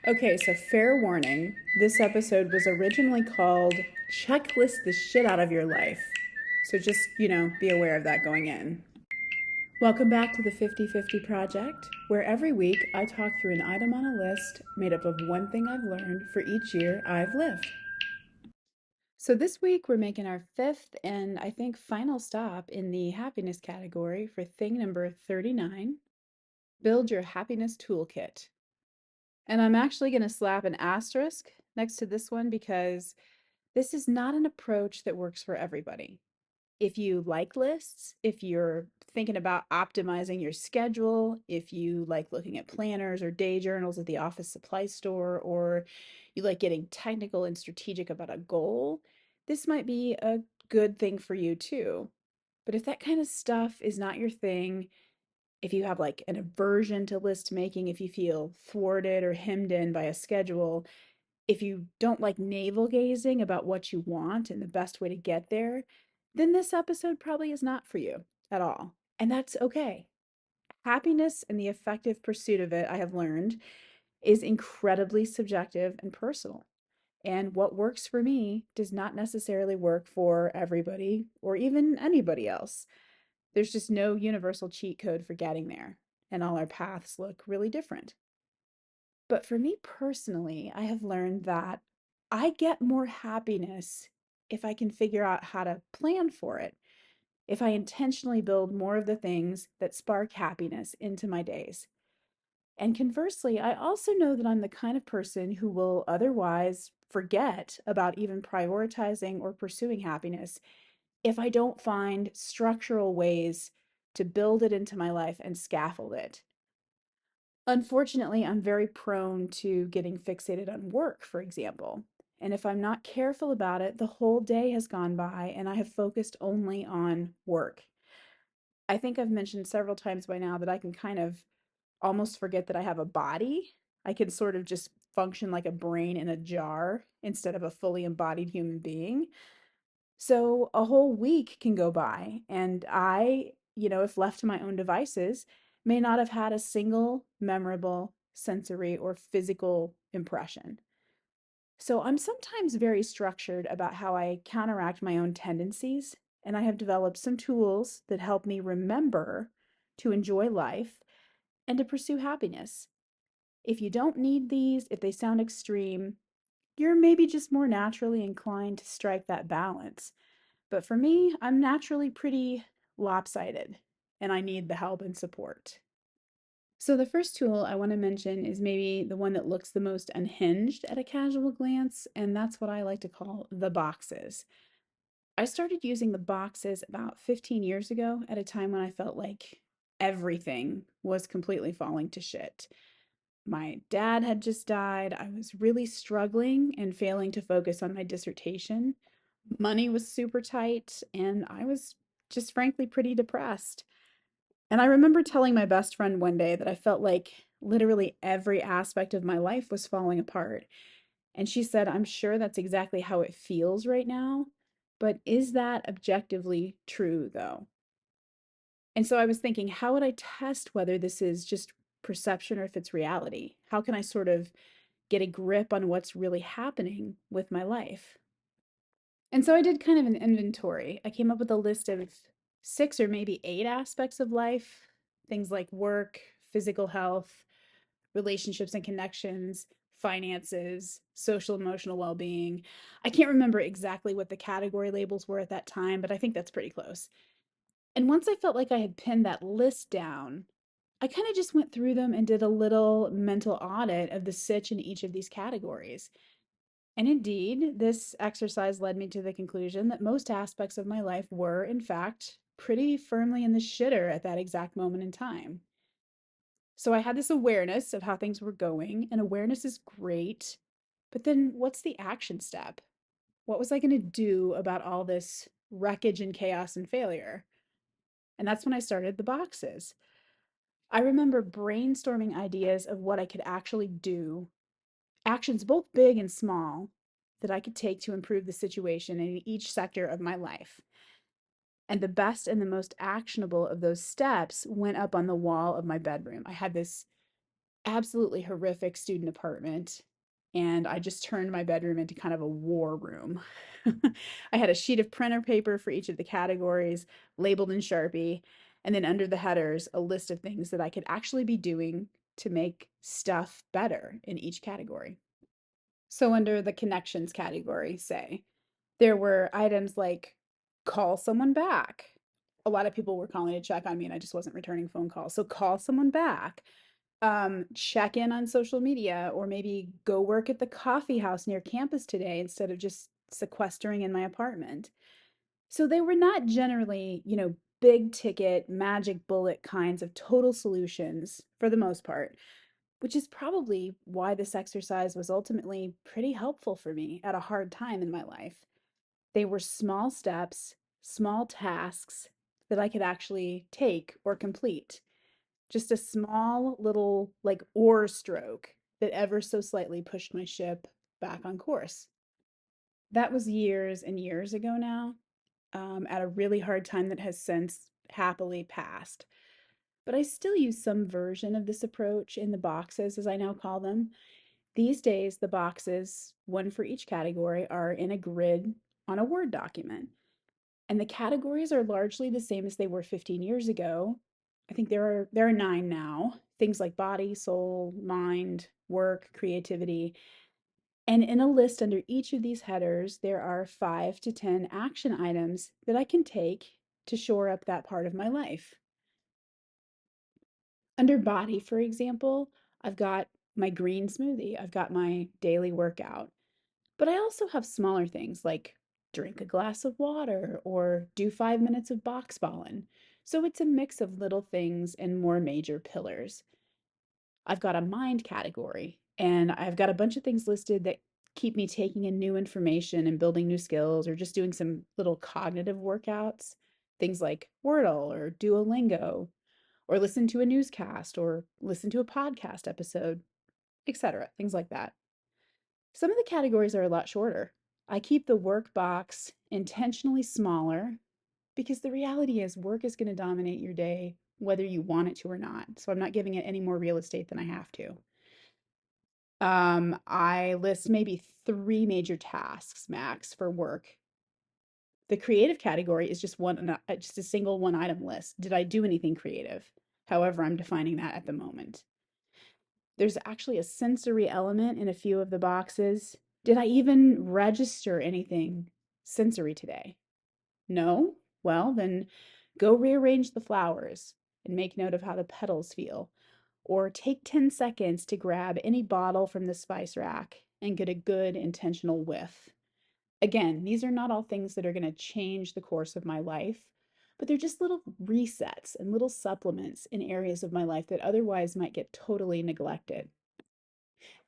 Okay, so fair warning. This episode was originally called Checklist the Shit Out of Your Life. So just, be aware of that going in. Welcome back to the 50/50 Project, where every week I talk through an item on a list made up of one thing I've learned for each year I've lived. So this week we're making our fifth and I think final stop in the happiness category for thing number 39, build your happiness toolkit. And I'm actually going to slap an asterisk next to this one because this is not an approach that works for everybody. If you like lists, if you're thinking about optimizing your schedule, if you like looking at planners or day journals at the office supply store, or you like getting technical and strategic about a goal, this might be a good thing for you too. But if that kind of stuff is not your thing, if you have like an aversion to list making, if you feel thwarted or hemmed in by a schedule, if you don't like navel gazing about what you want and the best way to get there, then this episode probably is not for you at all. And that's okay. Happiness and the effective pursuit of it, I have learned, is incredibly subjective and personal. And what works for me does not necessarily work for everybody or even anybody else. There's just no universal cheat code for getting there, and all our paths look really different. But for me personally, I have learned that I get more happiness if I can figure out how to plan for it, if I intentionally build more of the things that spark happiness into my days. And conversely, I also know that I'm the kind of person who will otherwise forget about even prioritizing or pursuing happiness if I don't find structural ways to build it into my life and scaffold it. Unfortunately, I'm very prone to getting fixated on work, for example. And if I'm not careful about it, the whole day has gone by and I have focused only on work. I think I've mentioned several times by now that I can kind of almost forget that I have a body. I can sort of just function like a brain in a jar instead of a fully embodied human being. So a whole week can go by, and if left to my own devices, may not have had a single memorable sensory or physical impression. So I'm sometimes very structured about how I counteract my own tendencies, and I have developed some tools that help me remember to enjoy life and to pursue happiness. If you don't need these, if they sound extreme, you're maybe just more naturally inclined to strike that balance. But for me, I'm naturally pretty lopsided and I need the help and support. So, the first tool I want to mention is maybe the one that looks the most unhinged at a casual glance, and that's what I like to call the boxes. I started using the boxes about 15 years ago at a time when I felt like everything was completely falling to shit. My dad had just died. I was really struggling and failing to focus on my dissertation. Money was super tight, and I was just frankly pretty depressed. And I remember telling my best friend one day that I felt like literally every aspect of my life was falling apart. And she said, I'm sure that's exactly how it feels right now. But is that objectively true, though? And so I was thinking, how would I test whether this is just perception or if it's reality? How can I sort of get a grip on what's really happening with my life? And so I did kind of an inventory. I came up with a list of six or maybe eight aspects of life, things like work, physical health, relationships and connections, finances, social emotional well being. I can't remember exactly what the category labels were at that time, but I think that's pretty close. And once I felt like I had pinned that list down, I kind of just went through them and did a little mental audit of the sitch in each of these categories. And indeed, this exercise led me to the conclusion that most aspects of my life were, in fact, pretty firmly in the shitter at that exact moment in time. So I had this awareness of how things were going, and awareness is great. But then what's the action step? What was I going to do about all this wreckage and chaos and failure? And that's when I started the boxes. I remember brainstorming ideas of what I could actually do, actions both big and small, that I could take to improve the situation in each sector of my life. And the best and the most actionable of those steps went up on the wall of my bedroom. I had this absolutely horrific student apartment. And I just turned my bedroom into kind of a war room. I had a sheet of printer paper for each of the categories, labeled in Sharpie, and then under the headers, a list of things that I could actually be doing to make stuff better in each category. So, under the connections category, say, there were items like call someone back. A lot of people were calling to check on me and I just wasn't returning phone calls. So, call someone back, check in on social media, or maybe go work at the coffee house near campus today instead of just sequestering in my apartment. So they were not generally, big ticket, magic bullet kinds of total solutions for the most part, which is probably why this exercise was ultimately pretty helpful for me at a hard time in my life. They were small steps, small tasks that I could actually take or complete. Just a small little like oar stroke that ever so slightly pushed my ship back on course. That was years and years ago now, at a really hard time that has since happily passed. But I still use some version of this approach in the boxes, as I now call them. These days, the boxes, one for each category, are in a grid on a Word document. And the categories are largely the same as they were 15 years ago. I think there are nine now. Things like body, soul, mind, work, creativity. And in a list under each of these headers, there are 5 to 10 action items that I can take to shore up that part of my life. Under body, for example, I've got my green smoothie, I've got my daily workout, but I also have smaller things like drink a glass of water or do 5 minutes of Boxbollen. So it's a mix of little things and more major pillars. I've got a mind category, and I've got a bunch of things listed that keep me taking in new information and building new skills or just doing some little cognitive workouts. Things like Wordle or Duolingo, or listen to a newscast or listen to a podcast episode, etc. Things like that. Some of the categories are a lot shorter. I keep the work box intentionally smaller because the reality is work is going to dominate your day whether you want it to or not. So I'm not giving it any more real estate than I have to. I list maybe 3 major tasks max for work. The creative category is just a single one item list. Did I do anything creative? However, I'm defining that at the moment. There's actually a sensory element in a few of the boxes. Did I even register anything sensory today? No? Well, then go rearrange the flowers and make note of how the petals feel. Or take 10 seconds to grab any bottle from the spice rack and get a good intentional whiff. Again, these are not all things that are going to change the course of my life, but they're just little resets and little supplements in areas of my life that otherwise might get totally neglected.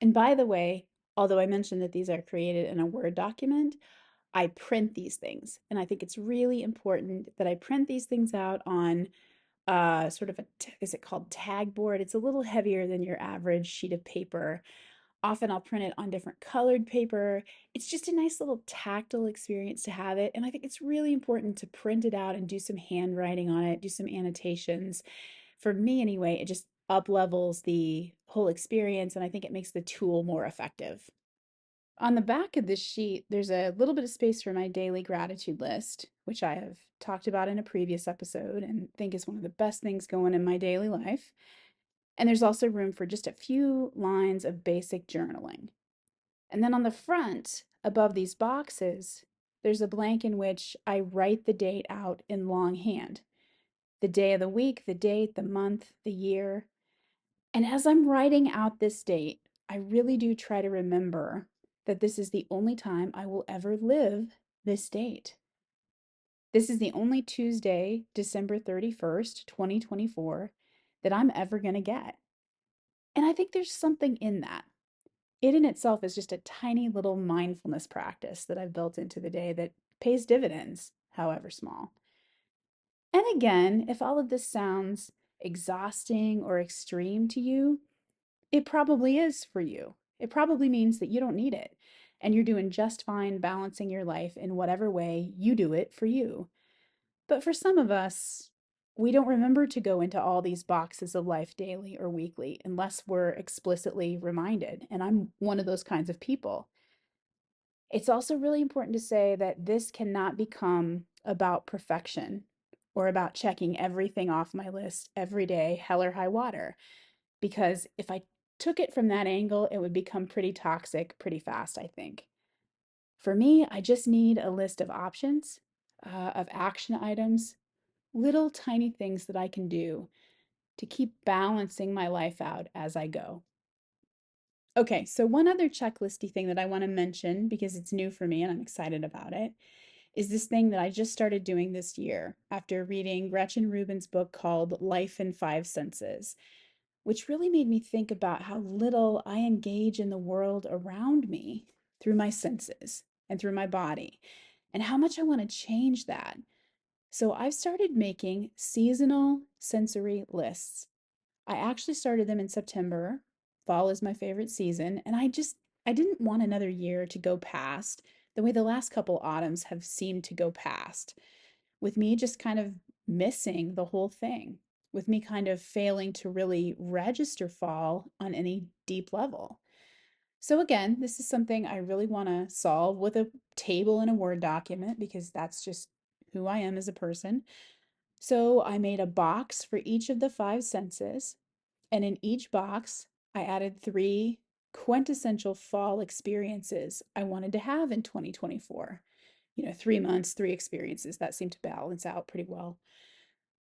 And by the way, although I mentioned that these are created in a Word document, I print these things. And I think it's really important that I print these things out on sort of is it called tag board? It's a little heavier than your average sheet of paper. Often I'll print it on different colored paper. It's just a nice little tactile experience to have it. And I think it's really important to print it out and do some handwriting on it, do some annotations. For me, anyway, it just up levels the whole experience. And I think it makes the tool more effective. On the back of this sheet, there's a little bit of space for my daily gratitude list, which I have talked about in a previous episode and think is one of the best things going in my daily life. And there's also room for just a few lines of basic journaling. And then on the front, above these boxes, there's a blank in which I write the date out in longhand. The day of the week, the date, the month, the year. And as I'm writing out this date, I really do try to remember that this is the only time I will ever live this date. This is the only Tuesday, December 31st, 2024, that I'm ever going to get. And I think there's something in that. It in itself is just a tiny little mindfulness practice that I've built into the day that pays dividends, however small. And again, if all of this sounds exhausting or extreme to you, it probably is for you. It probably means that you don't need it and you're doing just fine balancing your life in whatever way you do it for you. But for some of us, we don't remember to go into all these boxes of life daily or weekly unless we're explicitly reminded. And I'm one of those kinds of people. It's also really important to say that this cannot become about perfection or about checking everything off my list every day, hell or high water. Because if I took it from that angle, it would become pretty toxic pretty fast, I think. For me, I just need a list of options, of action items, little tiny things that I can do to keep balancing my life out as I go. Okay, so one other checklisty thing that I want to mention because it's new for me and I'm excited about it is this thing that I just started doing this year after reading Gretchen Rubin's book called Life in Five Senses, which really made me think about how little I engage in the world around me through my senses and through my body, and how much I want to change that. So I've started making seasonal sensory lists. I actually started them in September. Fall is my favorite season, and I didn't want another year to go past the way the last couple autumns have seemed to go past, with me just kind of missing the whole thing, with me kind of failing to really register fall on any deep level. So again, this is something I really want to solve with a table in a Word document because that's just who I am as a person. So I made a box for each of the five senses, and in each box, I added three quintessential fall experiences I wanted to have in 2024. 3 months, three experiences that seemed to balance out pretty well.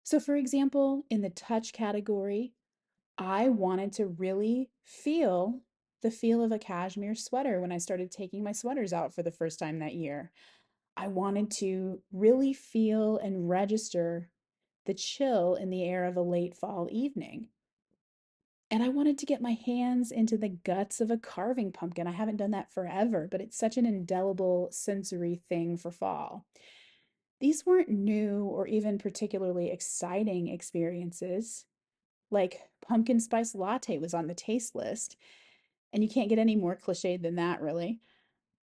So, for example, in the touch category, I wanted to really feel the feel of a cashmere sweater when I started taking my sweaters out for the first time that year. I wanted to really feel and register the chill in the air of a late fall evening. And I wanted to get my hands into the guts of a carving pumpkin. I haven't done that forever, but it's such an indelible sensory thing for fall. These weren't new or even particularly exciting experiences. Like pumpkin spice latte was on the taste list, and you can't get any more cliched than that, really.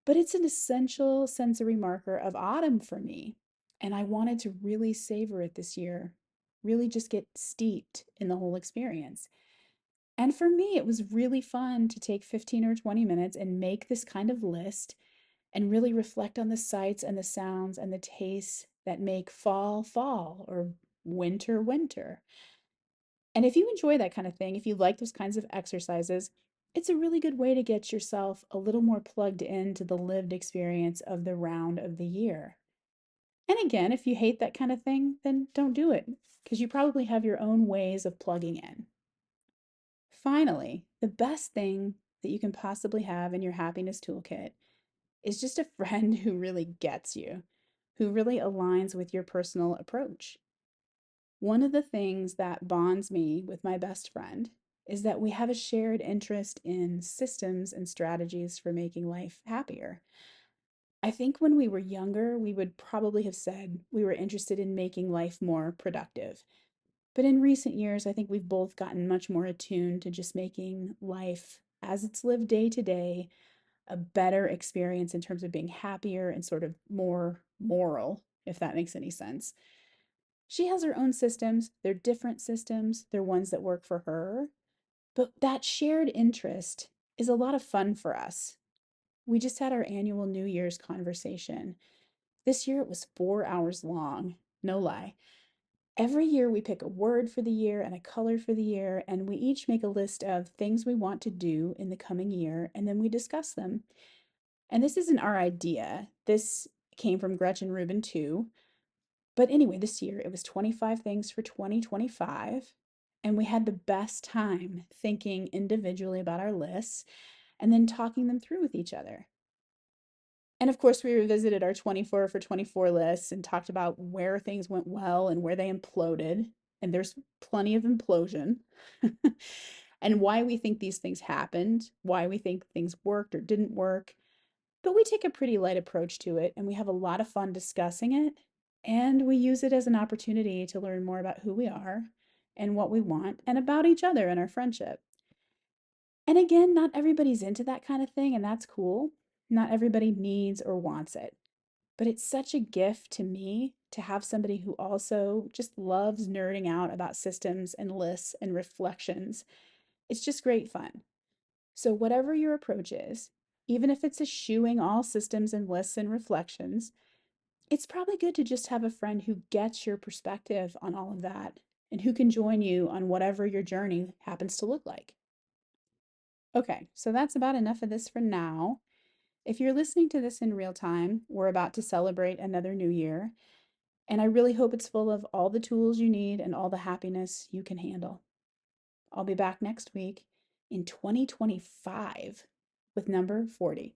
But it's an essential sensory marker of autumn for me. And I wanted to really savor it this year, really just get steeped in the whole experience. And for me, it was really fun to take 15 or 20 minutes and make this kind of list and really reflect on the sights and the sounds and the tastes that make fall fall or winter winter. And if you enjoy that kind of thing, if you like those kinds of exercises, it's a really good way to get yourself a little more plugged into the lived experience of the round of the year. And again, if you hate that kind of thing, then don't do it because you probably have your own ways of plugging in. Finally, the best thing that you can possibly have in your happiness toolkit is just a friend who really gets you, who really aligns with your personal approach. One of the things that bonds me with my best friend is that we have a shared interest in systems and strategies for making life happier. I think when we were younger, we would probably have said we were interested in making life more productive. But in recent years, I think we've both gotten much more attuned to just making life as it's lived day to day a better experience in terms of being happier and sort of more moral, if that makes any sense. She has her own systems. They're different systems. They're ones that work for her. But that shared interest is a lot of fun for us. We just had our annual New Year's conversation. This year it was 4 hours long. No lie. Every year we pick a word for the year and a color for the year, and we each make a list of things we want to do in the coming year, and then we discuss them. And this isn't our idea. This came from Gretchen Rubin too. But anyway, this year it was 25 things for 2025. And we had the best time thinking individually about our lists and then talking them through with each other. And of course, we revisited our 24 for 24 lists and talked about where things went well and where they imploded. And there's plenty of implosion. And why we think these things happened, why we think things worked or didn't work. But we take a pretty light approach to it and we have a lot of fun discussing it. And we use it as an opportunity to learn more about who we are and what we want and about each other and our friendship. And again, not everybody's into that kind of thing, and that's cool. Not everybody needs or wants it. But it's such a gift to me to have somebody who also just loves nerding out about systems and lists and reflections. It's just great fun. So, whatever your approach is, even if it's eschewing all systems and lists and reflections, it's probably good to just have a friend who gets your perspective on all of that and who can join you on whatever your journey happens to look like. Okay, so that's about enough of this for now. If you're listening to this in real time, we're about to celebrate another new year, and I really hope it's full of all the tools you need and all the happiness you can handle. I'll be back next week in 2025 with number 40.